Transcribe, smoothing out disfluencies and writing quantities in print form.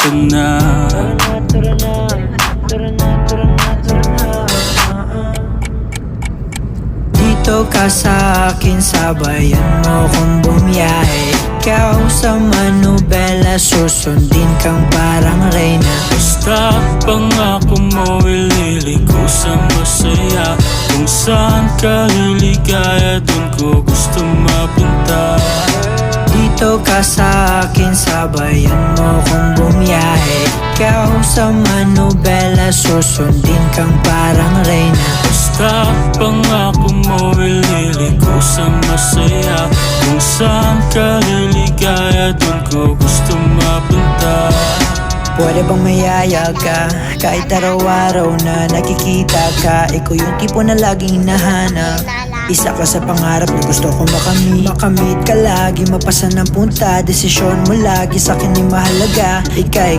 ka na. Dito ka sa akin, sabayan mo kung bumiyahe. Ikaw sa manubela, susundin kang parang reyna. Basta pangako mo, ililiko sa masaya. Kung saan ka liligaya, dun ko gusto mapunta. Dito ka sa akin, sabayan mo kung bumiyahe. Ikaw sa manubela, susundin kang parang reyna. Basta pangako mo, ililiko sa masaya. Kung saan ka liligaya, dun ko gusto mapunta. Pwede bang mayaya ka? Kahit araw-araw na nakikita ka, ikaw yung tipo na laging hinahanap. Isa ka sa pangarap na gusto ko makamit. Makamit ka lagi, mapasa ng punta. Desisyon mo lagi sa'kin ay mahalaga. Ika'y